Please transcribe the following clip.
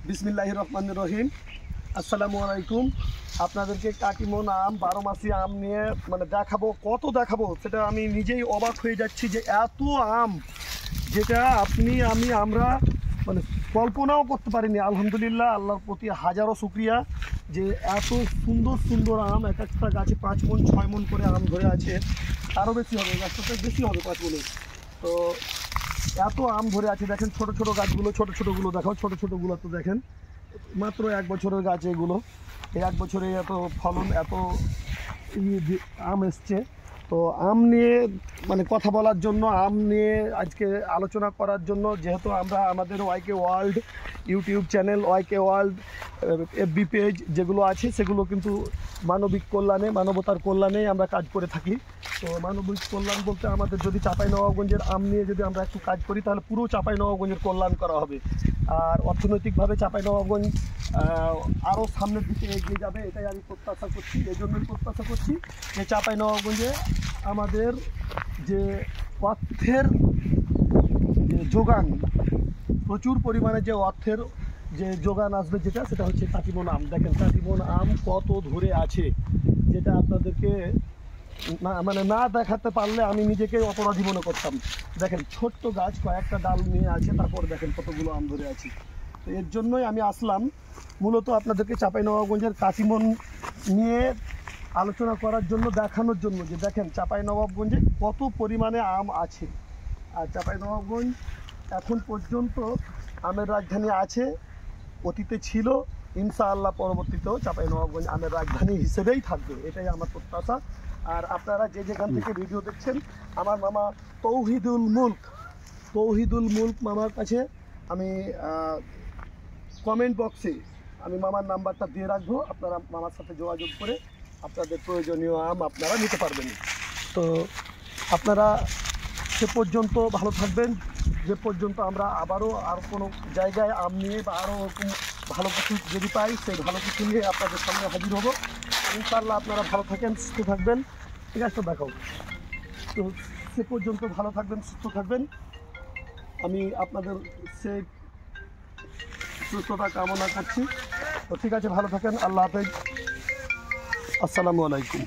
বিসমিল্লাহির রহমানির রহিম। আসসালামু আলাইকুম। আপনাদেরকে কাটিমন আম, 12 মাসি আম নিয়ে দেখাবো। কত দেখাবো সেটা আমি নিজেই অবাক হয়ে যাচ্ছি যে এত আম, যেটা আমরা কল্পনাও করতে পারিনি। আলহামদুলিল্লাহ, আল্লাহর প্রতি হাজারো শুকরিয়া যে এত সুন্দর সুন্দর আম। এক একটা গাছে 5 মণ 6 মণ করে আম ধরে আছে, আরও বেশি হবে, গাছটাতে বেশি হবে 5 মণে। তো এত আম ধরে আছে। দেখেন ছোট ছোট গাছগুলো, ছোটোগুলো দেখাও, ছোটোগুলো তো দেখেন, মাত্র 1 বছরের গাছ এগুলো। এই 1 বছরে এত ফলন, এত আম এসছে। তো আম নিয়ে কথা বলার জন্য, আম নিয়ে আজকে আলোচনা করার জন্য, যেহেতু আমরা আমাদের YK world YouTube channel, YK world FB page যেগুলো আছে, সেগুলো কিন্তু মানবিক কল্যাণে, মানবতার কল্যাণেই আমরা কাজ করে থাকি। তো মানবিক কল্যাণ বলতে আমাদের যদি চাঁপাইনবাবগঞ্জের আম নিয়ে যদি আমরা একটু কাজ করি, তাহলে পুরো চাঁপাইনবাবগঞ্জের কল্যাণ করা হবে। আর অর্থনৈতিকভাবে চাঁপাইনবাবগঞ্জ আরও সামনের দিকে এগিয়ে যাবে, এটাই আমি প্রত্যাশা করছি। এই জন্যই প্রত্যাশা করছি যে চাঁপাইনবাবগঞ্জে আমাদের যে অর্থের যে যোগান, প্রচুর পরিমাণে যে অর্থের যে যোগান আসবে, সেটা হচ্ছে কাটিমন আম। দেখেন কাটিমন আম কত ধরে আছে, যেটা আপনাদেরকে না দেখাতে পারলে আমি নিজেকে অপরাধী মনে করতাম। দেখেন ছোট্ট গাছ, কয়েকটা ডাল নিয়ে আছে, তারপর দেখেন কতগুলো আম ধরে আছে। তো এর জন্যই আমি আসলাম মূলত আপনাদেরকে চাঁপাইনবাবগঞ্জের কাটিমন নিয়ে আলোচনা করার জন্য, দেখানোর জন্য যে দেখেন চাঁপাইনবাবগঞ্জে কত পরিমাণে আম আছে। আর চাঁপাইনবাবগঞ্জ এখন পর্যন্ত আমের রাজধানী আছে, অতীতে ছিল, ইনশাআল্লাহ পরবর্তীতেও চাঁপাইনবাবগঞ্জ আমের রাজধানী হিসেবেই থাকবে, এটাই আমার প্রত্যাশা। আর আপনারা যে যেখান থেকে ভিডিও দেখছেন, আমার মামা তৌহিদুল মুলক মামার কাছে আমি কমেন্ট বক্সে আমি মামার নাম্বারটা দিয়ে রাখবো। আপনারা মামার সাথে যোগাযোগ করে আপনাদের প্রয়োজনীয় আম আপনারা নিতে পারবেন। তো আপনারা সে পর্যন্ত ভালো থাকবেন, যে পর্যন্ত আমরা আবারও আর কোনো জায়গায় আম নিয়ে বা আরও ওরকম ভালো কিছু যদি পাই, সেই ভালো কিছু নিয়ে আপনাদের সামনে হাজির হব ইনশাআল্লাহ। আপনারা ভালো থাকেন, সুস্থ থাকবেন। ঠিক আছে, দেখাও। তো সে পর্যন্ত ভালো থাকবেন, সুস্থ থাকবেন। আমি আপনাদের সেই সুস্থতা কামনা করছি। তো ঠিক আছে, ভালো থাকেন। আল্লাহ হাফেজ। আসসালামু আলাইকুম।